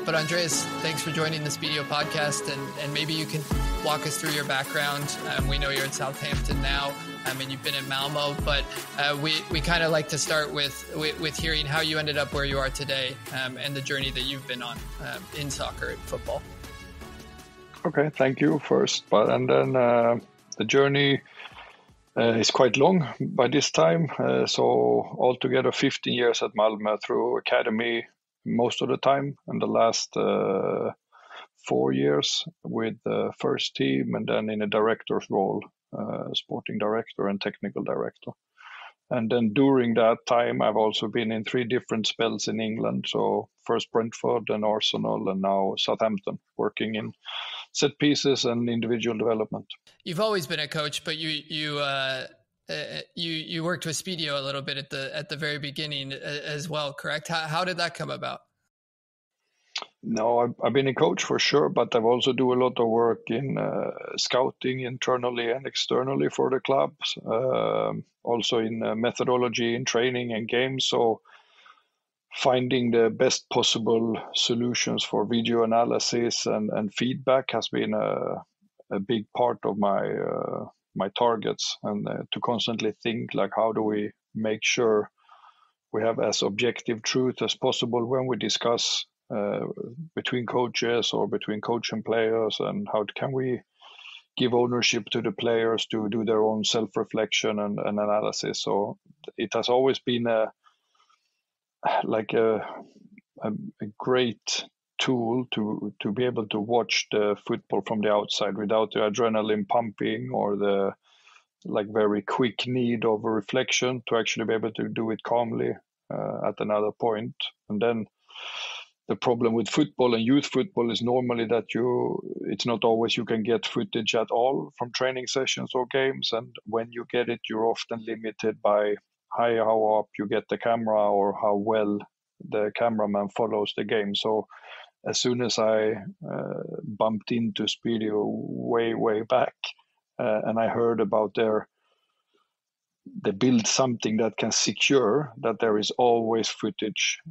But Andreas, thanks for joining the Spiideo podcast, and maybe you can walk us through your background. We know you're at Southampton now, and you've been at Malmö, but we kind of like to start with hearing how you ended up where you are today, and the journey that you've been on in soccer and football. Okay, thank you first. And then the journey is quite long by this time. So altogether 15 years at Malmö through academy most of the time, and the last 4 years with the first team, and then in a director's role, sporting director and technical director. And then during that time, I've also been in 3 different spells in England. So first Brentford, then Arsenal, and now Southampton, working in set pieces and individual development. You've always been a coach, but you worked with Spiideo a little bit at the very beginning as well, correct? How did that come about? No, I've been a coach for sure, but I've also do a lot of work in scouting internally and externally for the clubs. Also in methodology, in training and games. So finding the best possible solutions for video analysis and feedback has been a big part of my targets, and to constantly think like, how do we make sure we have as objective truth as possible when we discuss between coaches or between coach and players, and how can we give ownership to the players to do their own self-reflection and analysis. So it has always been a great tool to be able to watch the football from the outside without the adrenaline pumping or the very quick need of a reflection, to actually be able to do it calmly at another point. And then the problem with football and youth football is normally that it's not always you can get footage at all from training sessions or games. And when you get it, you're often limited by how up you get the camera or how well the cameraman follows the game. So as soon as I bumped into Spiideo way back, and I heard about they build something that can secure that there is always footage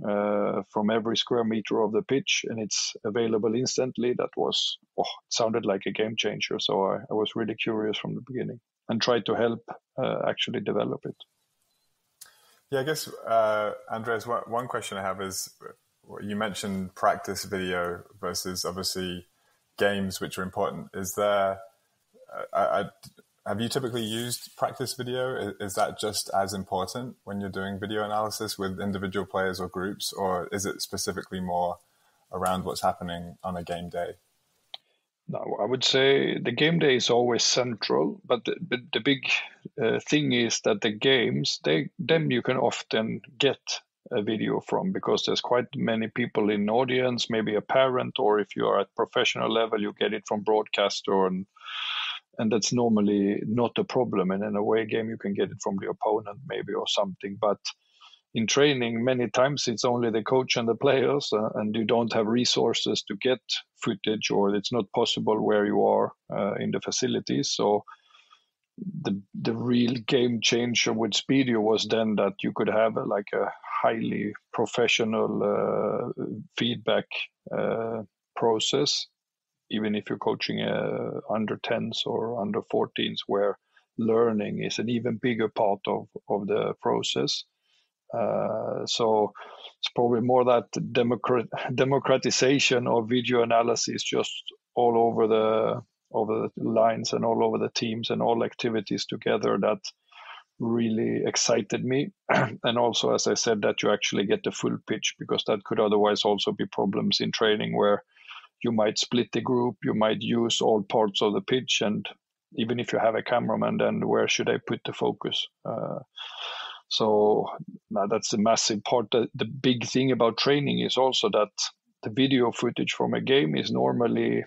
from every square meter of the pitch, and it's available instantly. That was, it sounded like a game changer. So I was really curious from the beginning and tried to help actually develop it. Yeah, I guess, Andreas, one question I have is, you mentioned practice video versus obviously games, which are important. Is there, have you typically used practice video? Is that just as important when you're doing video analysis with individual players or groups, or is it specifically more around what's happening on a game day? No, I would say the game day is always central, but the big thing is that the games, them you can often get a video from, because there's quite many people in audience, maybe a parent, or if you are at professional level, you get it from broadcaster, and that's normally not a problem. And in a away game, you can get it from the opponent maybe or something. But in training, many times it's only the coach and the players, and you don't have resources to get footage, or it's not possible where you are in the facilities. So the real game changer with Spiideo was then that you could have a highly professional feedback process, even if you're coaching under 10s or under 14s, where learning is an even bigger part of the process. So it's probably more that democratization of video analysis just all over the lines and all over the teams and all activities together that really excited me. And also, as I said, that you actually get the full pitch, because that could otherwise also be problems in training where you might split the group, you might use all parts of the pitch, and even if you have a cameraman, then where should I put the focus? So now that's a massive part. The big thing about training is also that the video footage from a game is normally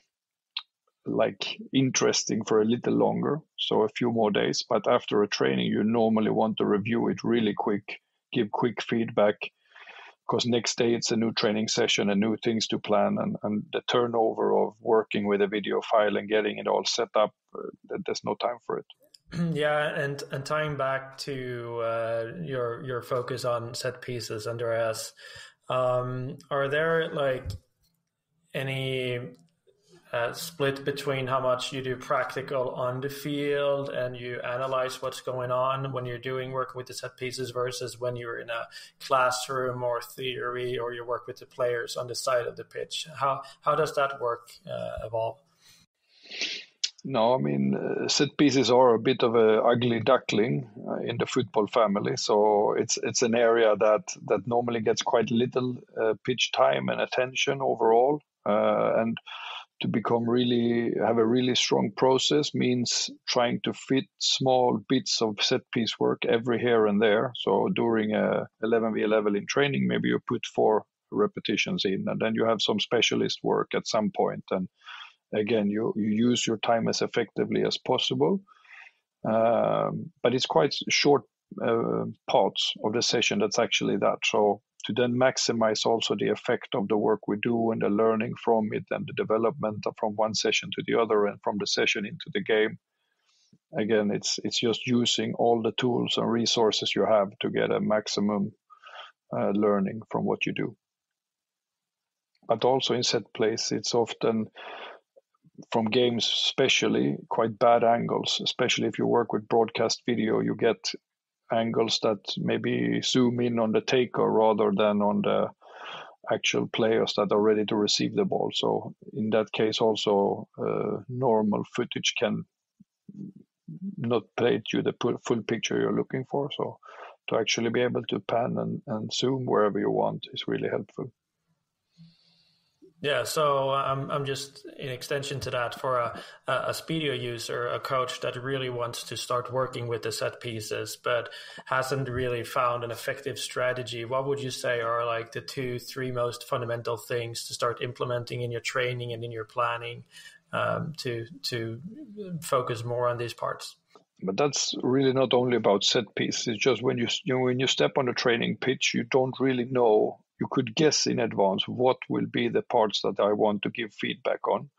interesting for a little longer, so a few more days. But after a training, you normally want to review it really quick, give quick feedback, because next day it's a new training session and new things to plan, and the turnover of working with a video file and getting it all set up, there's no time for it. Yeah, and tying back to your focus on set pieces, Andreas, are there any split between how much you do practical on the field and you analyze what's going on when you're doing work with the set pieces versus when you're in a classroom or theory, or you work with the players on the side of the pitch? How does that work evolve? No, I mean, set pieces are a bit of a ugly duckling in the football family. So it's an area that normally gets quite little pitch time and attention overall. And to have a really strong process means trying to fit small bits of set piece work every here and there. So during a 11v11 in training, maybe you put 4 repetitions in, and then you have some specialist work at some point. And again, you use your time as effectively as possible. But it's quite short parts of the session that's actually that. So to then maximize also the effect of the work we do and the learning from it and the development from one session to the other and from the session into the game. Again, it's just using all the tools and resources you have to get a maximum learning from what you do. But also in set plays, it's often from games especially quite bad angles, especially if you work with broadcast video. You get angles that maybe zoom in on the taker rather than on the actual players that are ready to receive the ball. So in that case also normal footage can not paint you the full picture you're looking for. So to actually be able to pan and zoom wherever you want is really helpful. Yeah, so I'm just in extension to that, for a Spiideo user, a coach that really wants to start working with the set pieces but hasn't really found an effective strategy. What would you say are like the 2-3 most fundamental things to start implementing in your training and in your planning to focus more on these parts? But that's really not only about set piece. It's just when you step on the training pitch, you don't really know. You could guess in advance what will be the parts that I want to give feedback on.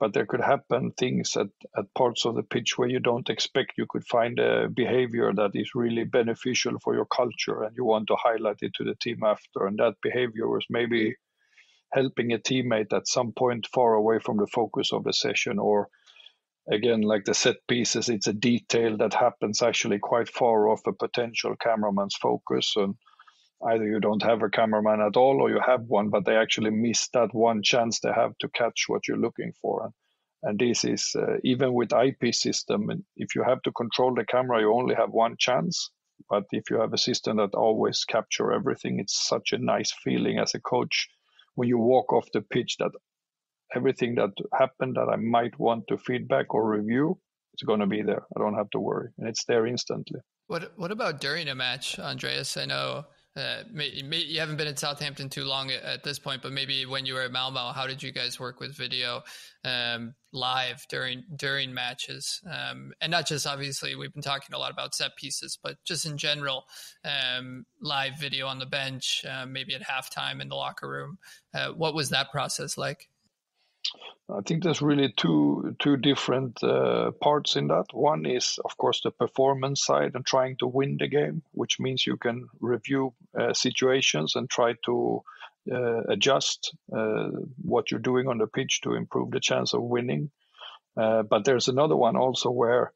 But there could happen things at parts of the pitch where you don't expect. You could find a behavior that is really beneficial for your culture and you want to highlight it to the team after. And that behavior was maybe helping a teammate at some point far away from the focus of the session. Or again, like the set pieces, it's a detail that happens actually quite far off a potential cameraman's focus. And either you don't have a cameraman at all or you have one, but they actually miss that one chance they have to catch what you're looking for. And this is, even with IP system, if you have to control the camera, you only have one chance. But if you have a system that always capture everything, it's such a nice feeling as a coach when you walk off the pitch that everything that happened that I might want to feedback or review, it's going to be there. I don't have to worry. And it's there instantly. What about during a match, Andreas? I know you haven't been at Southampton too long at this point, but maybe when you were at Malmö, how did you guys work with video live during matches? And not just, obviously, we've been talking a lot about set pieces, but just in general, live video on the bench, maybe at halftime in the locker room. What was that process like? I think there's really two different parts in that. One is, of course, the performance side and trying to win the game, which means you can review situations and try to adjust what you're doing on the pitch to improve the chance of winning. But there's another one also where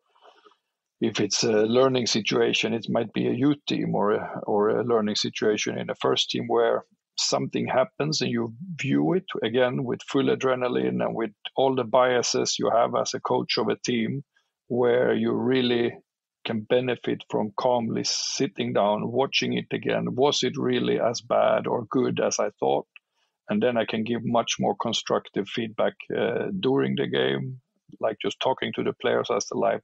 if it's a learning situation, it might be a youth team or a learning situation in a first team where something happens and you view it again with full adrenaline and with all the biases you have as a coach of a team, where you really can benefit from calmly sitting down, watching it again. Was it really as bad or good as I thought? And then I can give much more constructive feedback during the game, like just talking to the players as the live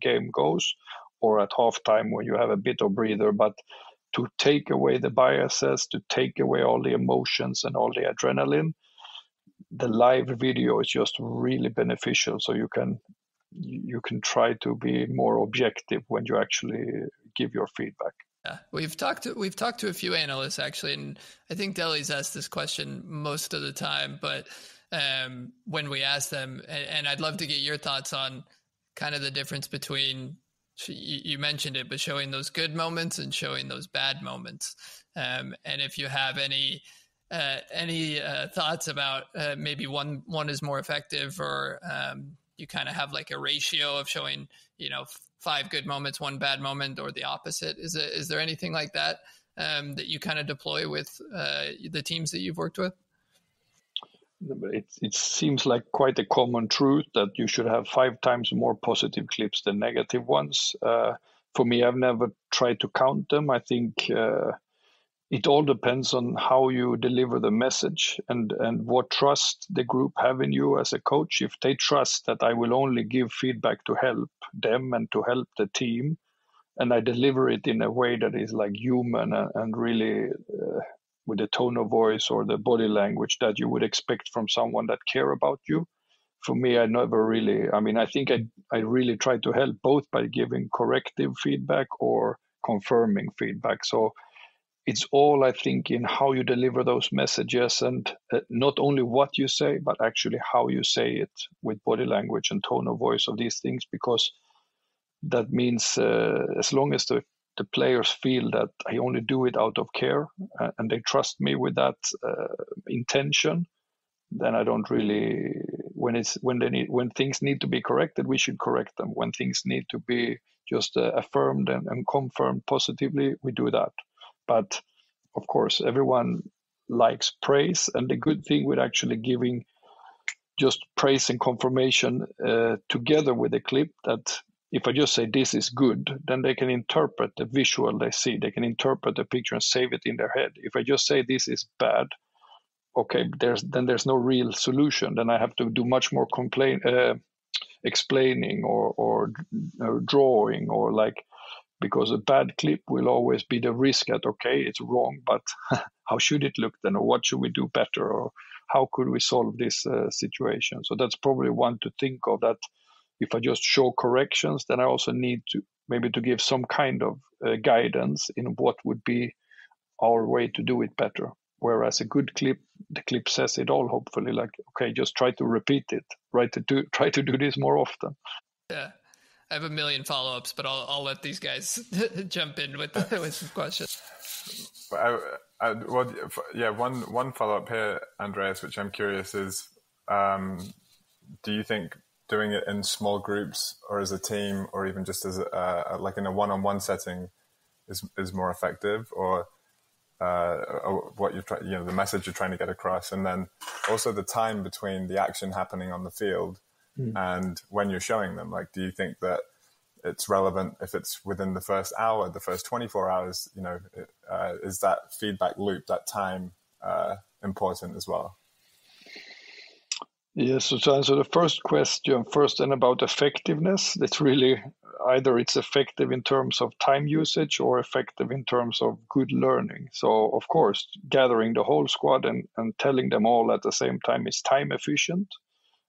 game goes, or at halftime when you have a bit of breather. But to take away the biases, to take away all the emotions and all the adrenaline, the live video is just really beneficial. So you can try to be more objective when you actually give your feedback. Yeah, we've talked to a few analysts actually, and I think Deli's asked this question most of the time. But when we ask them, and I'd love to get your thoughts on kind of the difference between, you mentioned it, but showing those good moments and showing those bad moments. And if you have any Any thoughts about maybe one is more effective, or you kind of have like a ratio of showing, 5 good moments, 1 bad moment, or the opposite? Is there anything like that that you kind of deploy with the teams that you've worked with? It seems like quite a common truth that you should have 5 times more positive clips than negative ones. For me, I've never tried to count them. I think it all depends on how you deliver the message and what trust the group have in you as a coach. If they trust that I will only give feedback to help them and to help the team, and I deliver it in a way that is like human and really with the tone of voice or the body language that you would expect from someone that care about you. For me, I never really, I think I really try to help both by giving corrective feedback or confirming feedback. So it's all, I think, in how you deliver those messages, and not only what you say, but actually how you say it with body language and tone of voice of these things, because that means as long as the players feel that I only do it out of care and they trust me with that intention, then I don't really, when things need to be corrected, we should correct them. When things need to be just affirmed and confirmed positively, we do that. But of course, everyone likes praise, and the good thing with actually giving just praise and confirmation together with a clip, that if I just say this is good, then they can interpret the visual they see. They can interpret the picture and save it in their head. If I just say this is bad, okay, there's no real solution. Then I have to do much more explaining or drawing, or like, because a bad clip will always be the risk that, okay, it's wrong, but how should it look then? Or what should we do better? Or how could we solve this situation? So that's probably one to think of, that if I just show corrections, then I also need to maybe to give some kind of guidance in what would be our way to do it better. Whereas a good clip, the clip says it all, hopefully, like, okay, just try to repeat it, try to do this more often. Yeah. I have a million follow-ups, but I'll let these guys jump in with some questions. One follow-up here, Andreas, which I'm curious is, do you think doing it in small groups or as a team, or even just as like in a one-on-one setting, is more effective, or what you're the message you're trying to get across, and then also the time between the action happening on the field and when you're showing them? Like, do you think that it's relevant if it's within the first hour, the first 24 hours? Is that feedback loop, that time, important as well? Yes, so to answer the first question first, and about effectiveness, it's really either it's effective in terms of time usage or effective in terms of good learning. So, of course, gathering the whole squad and telling them all at the same time is time efficient,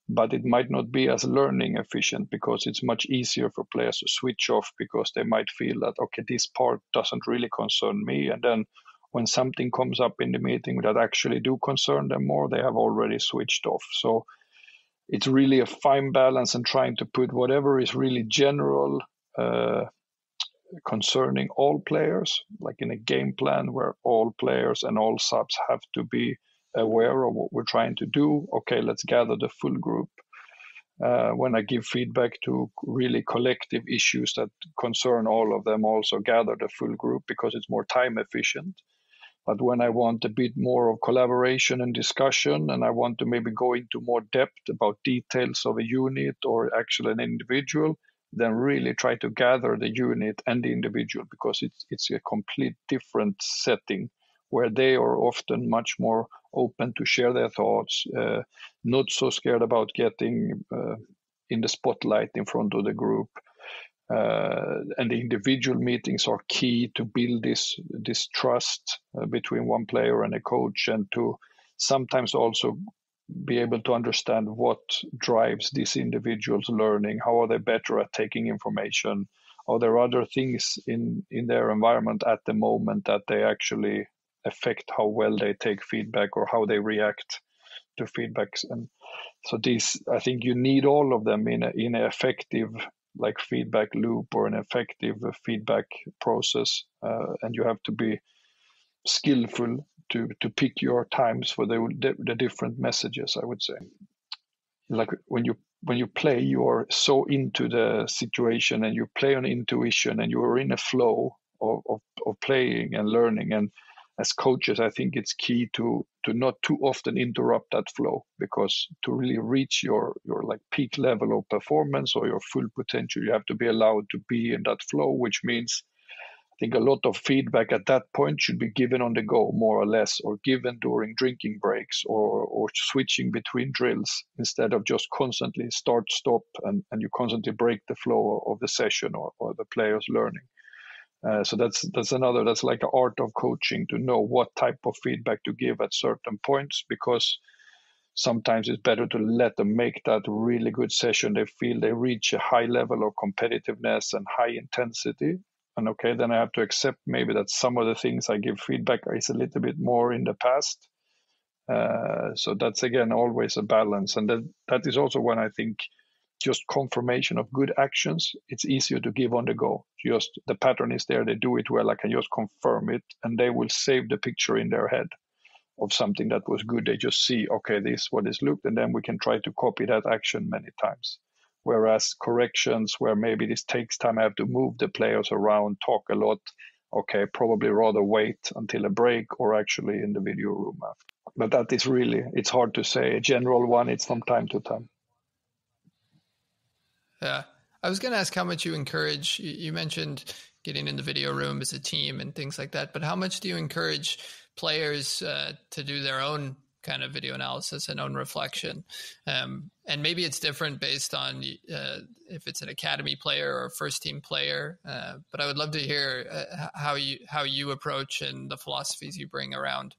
but it might not be as learning efficient, because it's much easier for players to switch off, because they might feel that, okay, this part doesn't really concern me. And then when something comes up in the meeting that actually do concern them more, they have already switched off. So it's really a fine balance, and trying to put whatever is really general concerning all players, like in a game plan where all players and all subs have to be aware of what we're trying to do. Okay, let's gather the full group. When I give feedback to really collective issues that concern all of them, also gather the full group, because it's more time efficient. But when I want a bit more of collaboration and discussion, and I want to maybe go into more depth about details of a unit or actually an individual, then really try to gather the unit and the individual, because it's a complete different setting where they are often much more open to share their thoughts, not so scared about getting in the spotlight in front of the group. And the individual meetings are key to build this trust between one player and a coach, and to sometimes also be able to understand what drives these individuals' learning. How are they better at taking information? Are there other things in their environment at the moment that they actually affect how well they take feedback or how they react to feedbacks? And so these, I think you need all of them in an effective like feedback loop or an effective feedback process, and you have to be skillful pick your times for the different messages, I would say. Like when you play, you are so into the situation and you play on intuition and you are in a flow of playing and learning. And as coaches, I think it's key to not too often interrupt that flow, because to really reach your like peak level of performance or your full potential, you have to be allowed to be in that flow, which means I think a lot of feedback at that point should be given on the go, more or less, or given during drinking breaks or switching between drills, instead of just constantly start, stop, and you constantly break the flow of the session or the players learning. So that's like an art of coaching, to know what type of feedback to give at certain points, because sometimes it's better to let them make that really good session. They feel they reach a high level of competitiveness and high intensity. And okay, then I have to accept maybe that some of the things I give feedback is a little bit more in the past. So that's, again, always a balance. And that is also when I think just confirmation of good actions, it's easier to give on the go. Just the pattern is there, they do it well, I can just confirm it, and they will save the picture in their head of something that was good. They just see, okay, this is what is looked, and then we can try to copy that action many times. Whereas corrections, where maybe this takes time, I have to move the players around, talk a lot, okay, probably rather wait until a break or actually in the video room after. But that is really, it's hard to say. A general one, it's from time to time. Yeah. I was going to ask how much you encourage, you mentioned getting in the video room as a team and things like that, but how much do you encourage players to do their own kind of video analysis and own reflection? And maybe it's different based on if it's an academy player or a first team player, but I would love to hear how you approach and the philosophies you bring around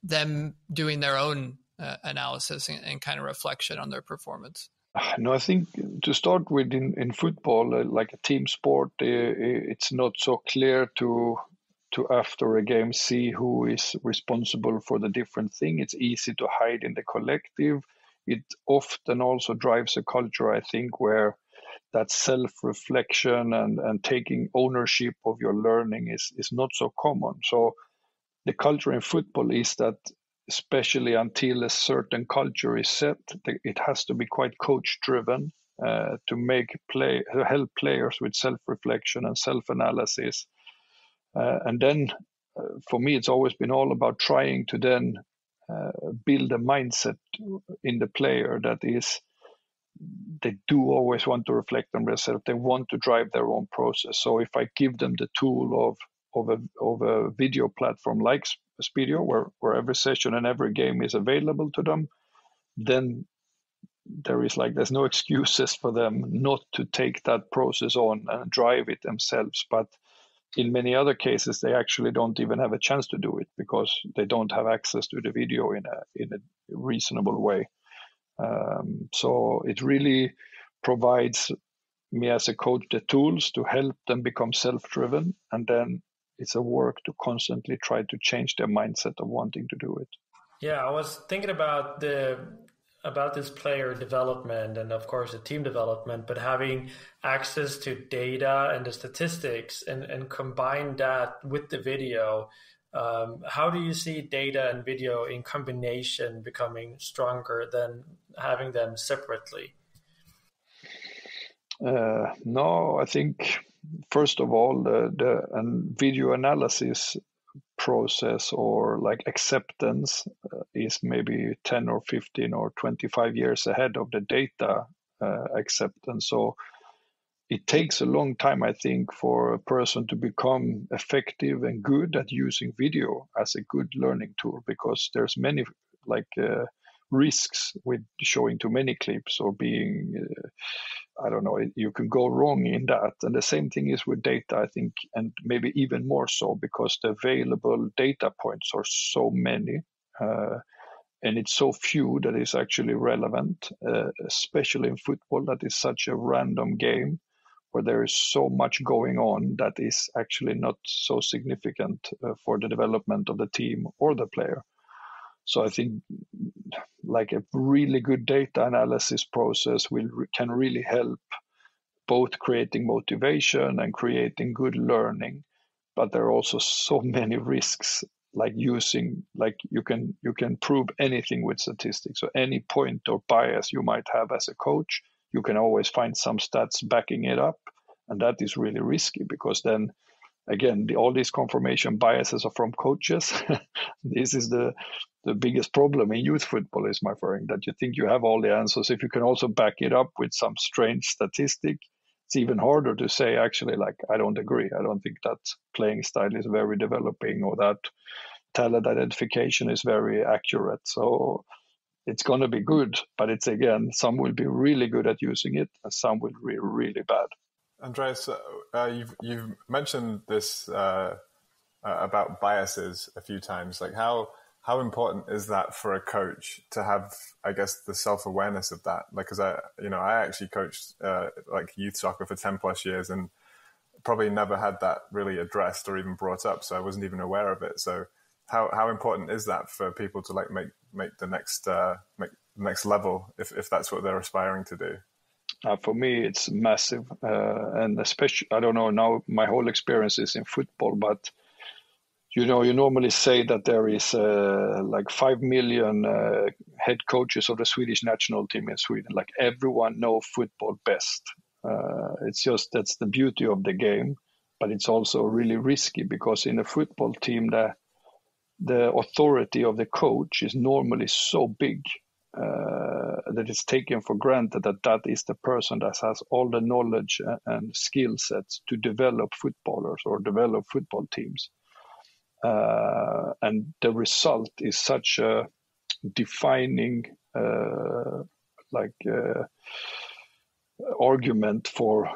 them doing their own analysis and kind of reflection on their performance. No, I think to start with, in football, like a team sport, it's not so clear to after a game see who is responsible for the different thing. It's easy to hide in the collective. It often also drives a culture, I think, where that self-reflection and taking ownership of your learning is not so common. So the culture in football is that, especially until a certain culture is set, it has to be quite coach-driven to help players with self-reflection and self-analysis. And then, for me, it's always been all about trying to then build a mindset in the player that is, they do always want to reflect on themselves. They want to drive their own process. So if I give them the tool of a video platform like Spiideo, where every session and every game is available to them, then there's no excuses for them not to take that process on and drive it themselves. But in many other cases, they actually don't even have a chance to do it because they don't have access to the video in a reasonable way. So it really provides me as a coach the tools to help them become self-driven, and then it's a work to constantly try to change their mindset of wanting to do it. Yeah, I was thinking about this player development and, of course, the team development, but having access to data and the statistics and combine that with the video. How do you see data and video in combination becoming stronger than having them separately? No, I think, first of all, the video analysis process or like acceptance is maybe 10 or 15 or 25 years ahead of the data acceptance. So it takes a long time, I think, for a person to become effective and good at using video as a good learning tool, because there's many risks with showing too many clips or being, you can go wrong in that. And the same thing is with data, I think, and maybe even more so because the available data points are so many and it's so few that is actually relevant, especially in football, that is such a random game where there is so much going on that is actually not so significant for the development of the team or the player. So I think like a really good data analysis process can really help both creating motivation and creating good learning. But there are also so many risks like using, like you can prove anything with statistics. So any point or bias you might have as a coach, you can always find some stats backing it up, and that is really risky, because then again, all these confirmation biases are from coaches. This is the biggest problem in youth football, is my friend, that you think you have all the answers. If you can also back it up with some strange statistic, it's even harder to say, actually, like, I don't agree. I don't think that playing style is very developing, or that talent identification is very accurate. So it's going to be good, but it's, again, some will be really good at using it and some will be really bad. Andreas, you've mentioned this about biases a few times. Like, how important is that for a coach to have, I guess, the self-awareness of that? Like, because I actually coached like youth soccer for 10 plus years and probably never had that really addressed or even brought up, so I wasn't even aware of it. So how important is that for people to like make the next level if that's what they're aspiring to do? For me, it's massive, and especially, I don't know, now my whole experience is in football, but you normally say that there is like 5 million head coaches of the Swedish national team in Sweden. Like, everyone knows football best. It's just, that's the beauty of the game, but it's also really risky, because in a football team, the authority of the coach is normally so big that it's taken for granted that is the person that has all the knowledge and skill sets to develop footballers or develop football teams. And the result is such a defining argument for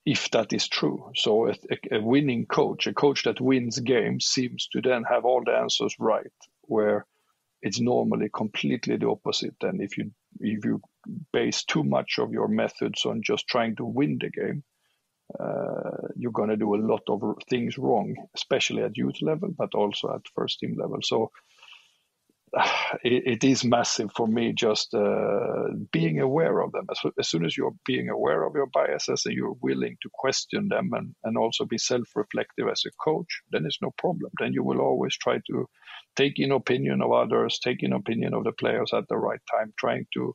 if that is true. So a winning coach, a coach that wins games, seems to then have all the answers right, where it's normally completely the opposite. And if you base too much of your methods on just trying to win the game, you're going to do a lot of things wrong, especially at youth level, but also at first team level. So it is massive for me, just being aware of them. As soon as you're being aware of your biases and you're willing to question them and also be self-reflective as a coach, then it's no problem. Then you will always try to take in opinion of others, take in opinion of the players at the right time, trying to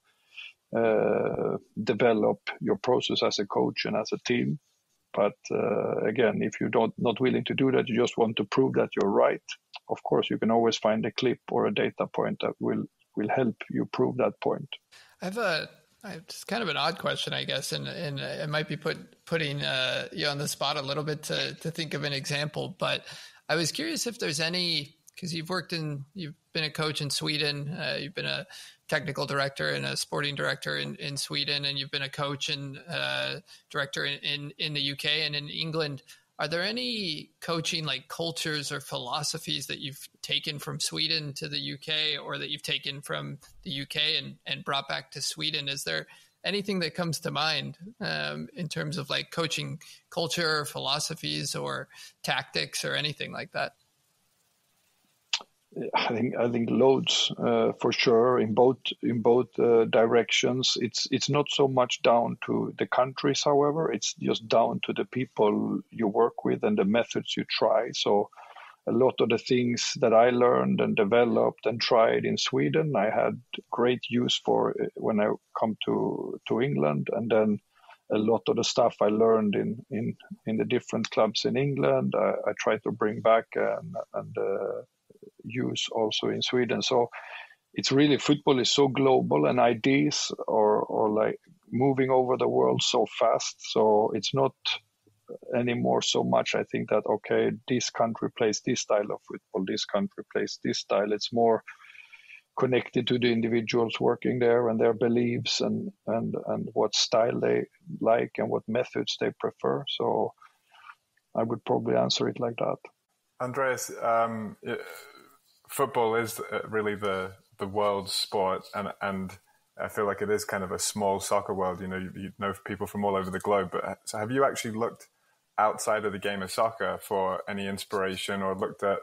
develop your process as a coach and as a team. But again, if you're not willing to do that, you just want to prove that you're right, of course, you can always find a clip or a data point that will help you prove that point. It's kind of an odd question, I guess, and it might be putting you on the spot a little bit to think of an example. But I was curious if there's any, because you've been a coach in Sweden, you've been a technical director and a sporting director in Sweden, and you've been a coach and director in the UK and in England. Are there any coaching like cultures or philosophies that you've taken from Sweden to the UK, or that you've taken from the UK and brought back to Sweden? Is there anything that comes to mind in terms of like coaching culture or philosophies or tactics or anything like that? I think loads for sure in both directions. It's not so much down to the countries, however. It's just down to the people you work with and the methods you try. So a lot of the things that I learned and developed and tried in Sweden, I had great use for when I come to England. And then a lot of the stuff I learned in the different clubs in England, I tried to bring back and use also in Sweden. So it's really, football is so global and ideas are like moving over the world so fast. So it's not anymore so much, I think, that, okay, this country plays this style of football, this country plays this style. It's more connected to the individuals working there and their beliefs and what style they like and what methods they prefer. So I would probably answer it like that. Andreas, football is really the world's sport, and I feel like it is kind of a small soccer world. You know people from all over the globe. But so have you actually looked outside of the game of soccer for any inspiration, or looked at,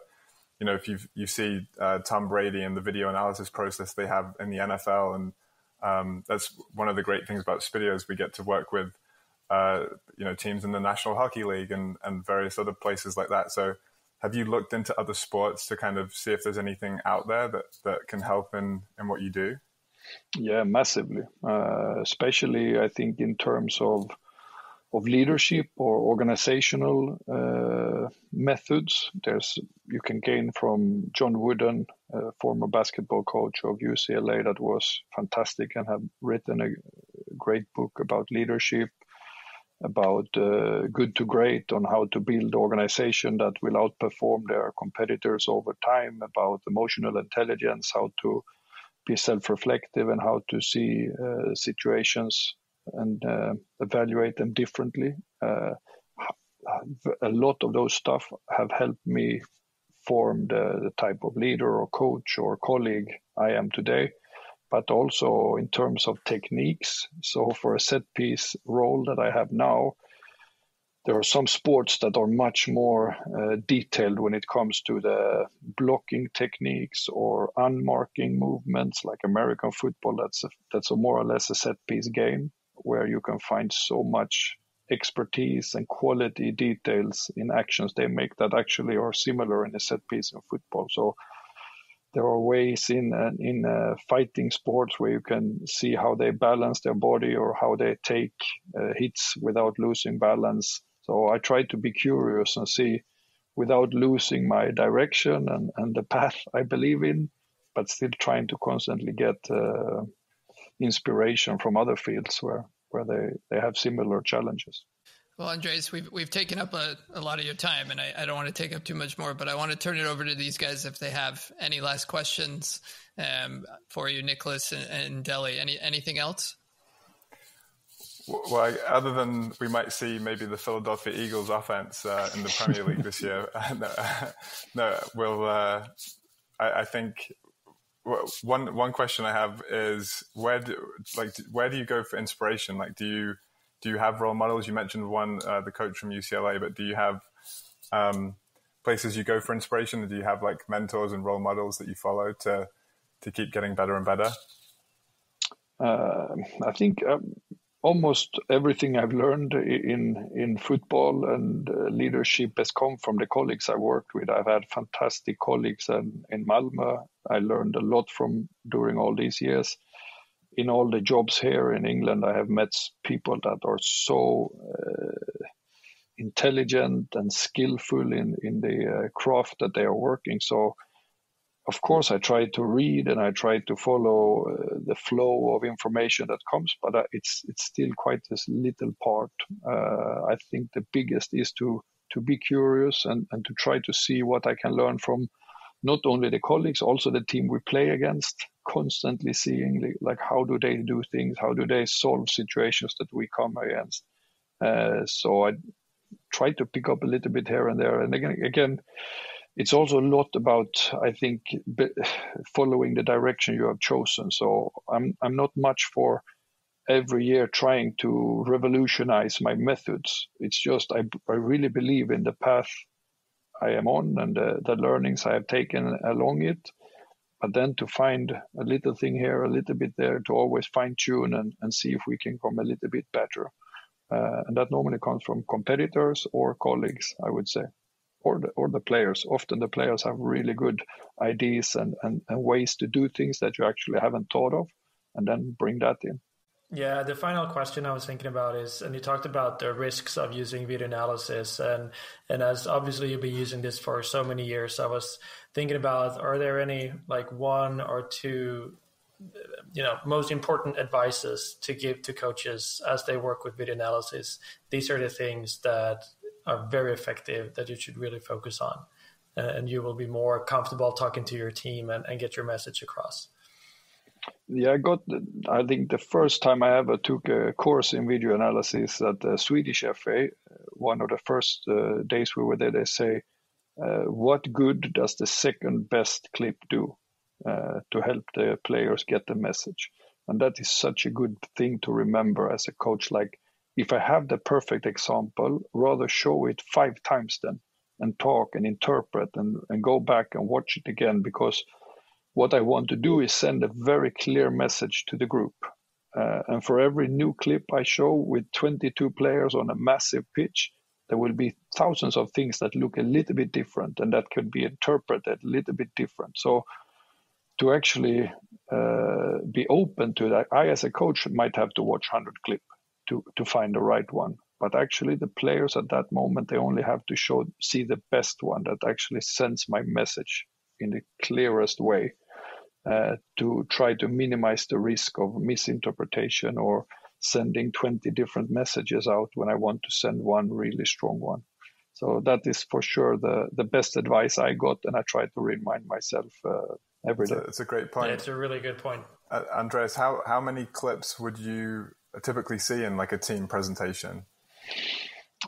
if you see Tom Brady and the video analysis process they have in the NFL, and that's one of the great things about Spiideo is we get to work with teams in the National Hockey League and various other places like that. So have you looked into other sports to kind of see if there's anything out there that can help in what you do? Yeah, massively. Especially, I think, in terms of leadership or organizational methods. You can gain from John Wooden, former basketball coach of UCLA, that was fantastic and have written a great book about leadership, about good to great, on how to build organization that will outperform their competitors over time, about emotional intelligence, how to be self-reflective and how to see situations and evaluate them differently. A lot of those stuff have helped me form the type of leader or coach or colleague I am today, but also in terms of techniques. So for a set piece role that I have now, there are some sports that are much more detailed when it comes to the blocking techniques or unmarking movements, like American football. That's a more or less a set piece game where you can find so much expertise and quality details in actions they make that actually are similar in a set piece in football. So there are ways in fighting sports where you can see how they balance their body or how they take hits without losing balance. So I try to be curious and see without losing my direction and the path I believe in, but still trying to constantly get inspiration from other fields where they have similar challenges. Well, Andreas, we've taken up a lot of your time, and I don't want to take up too much more, but I want to turn it over to these guys if they have any last questions for you, Nicholas and Deli. Anything else? Well, other than we might see maybe the Philadelphia Eagles offense in the Premier League this year, I think one question I have is where do you go for inspiration? Like, do you have role models? You mentioned one, the coach from UCLA, but do you have places you go for inspiration? Do you have like mentors and role models that you follow to keep getting better and better? I think almost everything I've learned in football and leadership has come from the colleagues I worked with. I've had fantastic colleagues in Malmö. I learned a lot from during all these years. In all the jobs here in England, I have met people that are so intelligent and skillful in the craft that they are working. So, of course, I try to read and I try to follow the flow of information that comes, but it's still quite a little part. I think the biggest is to be curious and to try to see what I can learn from not only the colleagues, also the team we play against, constantly seeing like how do they do things, how do they solve situations that we come against. So I try to pick up a little bit here and there. And again, it's also a lot about, I think, following the direction you have chosen. So I'm not much for every year trying to revolutionize my methods. It's just I really believe in the path I am on and the learnings I have taken along it. But then to find a little thing here, a little bit there, to always fine tune and see if we can come a little bit better. And that normally comes from competitors or colleagues, I would say, or the players. Often the players have really good ideas and ways to do things that you actually haven't thought of, and then bring that in. Yeah, the final question I was thinking about is, and you talked about the risks of using video analysis, and as obviously you've been using this for so many years, I was thinking about, are there any like one or two, most important advices to give to coaches as they work with video analysis? These are the things that are very effective that you should really focus on, and you will be more comfortable talking to your team and get your message across. Yeah, I think the first time I ever took a course in video analysis at the Swedish FA, one of the first days we were there, they say, what good does the second best clip do to help the players get the message? And that is such a good thing to remember as a coach. Like, if I have the perfect example, rather show it 5 times then and talk and interpret and go back and watch it again, because what I want to do is send a very clear message to the group. And for every new clip I show with 22 players on a massive pitch, there will be thousands of things that look a little bit different and that could be interpreted a little bit different. So to actually be open to that, I as a coach might have to watch 100 clips to find the right one. But actually the players at that moment, they only have to see the best one that actually sends my message in the clearest way, to try to minimize the risk of misinterpretation or sending 20 different messages out when I want to send one really strong one. So that is for sure the best advice I got, and I try to remind myself every day. It's a great point. Yeah, it's a really good point. Andreas, how many clips would you typically see in like a team presentation?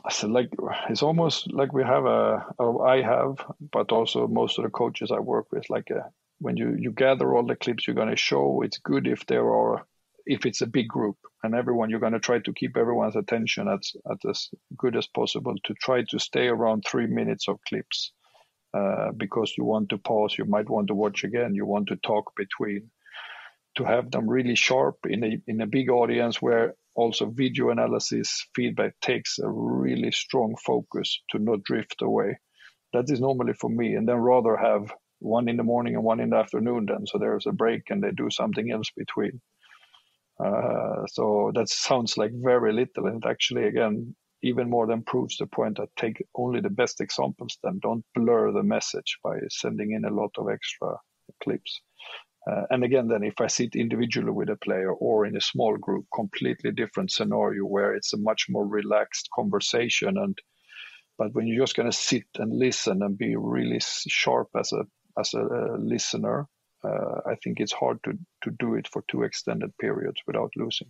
So it's almost like I have, but also most of the coaches I work with, when you gather all the clips you're going to show, it's good if it's a big group and you're going to try to keep everyone's attention at as good as possible, to try to stay around 3 minutes of clips, because you want to pause, you might want to watch again, you want to talk between, to have them really sharp in a big audience where also video analysis feedback takes a really strong focus to not drift away. That is normally for me, and then rather have one in the morning and one in the afternoon then, so there's a break and they do something else between. So that sounds like very little, and actually, again, even more than proves the point that take only the best examples, then don't blur the message by sending in a lot of extra clips. And again, then if I sit individually with a player or in a small group, completely different scenario where it's a much more relaxed conversation. But when you're just going to sit and listen and be really sharp as a listener, I think it's hard to do it for too extended periods without losing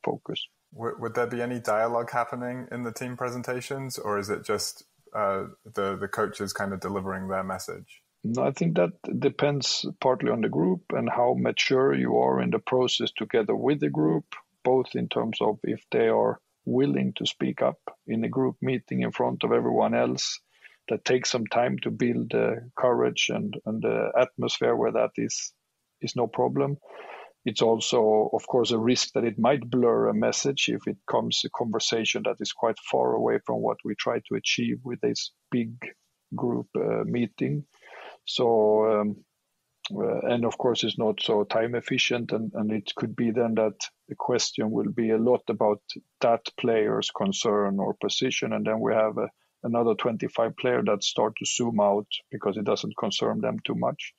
focus. Would there be any dialogue happening in the team presentations, or is it just the coaches kind of delivering their message? No, I think that depends partly on the group and how mature you are in the process together with the group, both in terms of if they are willing to speak up in a group meeting in front of everyone else. That takes some time to build courage and the atmosphere where that is no problem. It's also, of course, a risk that it might blur a message if it comes a conversation that is quite far away from what we try to achieve with this big group meeting. So, and of course, it's not so time efficient, and it could be then that the question will be a lot about that player's concern or position, and then we have another 25 players that start to zoom out because it doesn't concern them too much.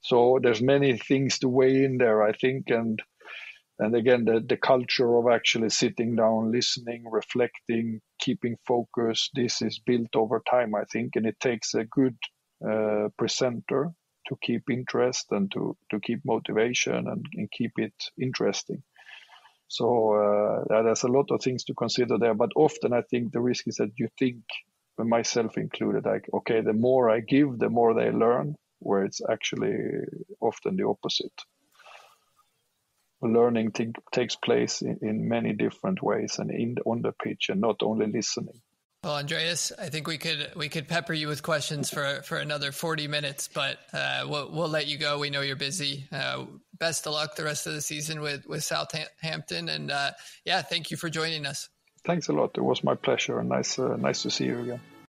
So there's many things to weigh in there, I think, and again, the culture of actually sitting down, listening, reflecting, keeping focus, this is built over time, I think, and it takes a good presenter to keep interest and to keep motivation and keep it interesting. So there's a lot of things to consider there, but often I think the risk is that you think, myself included, like, okay, the more I give, the more they learn, where it's actually often the opposite. Learning takes place in many different ways and on the pitch, and not only listening. Well, Andreas, I think we could pepper you with questions for another 40 minutes, but we'll let you go. We know you're busy. Best of luck the rest of the season with Southampton, and thank you for joining us. Thanks a lot. It was my pleasure, and nice to see you again.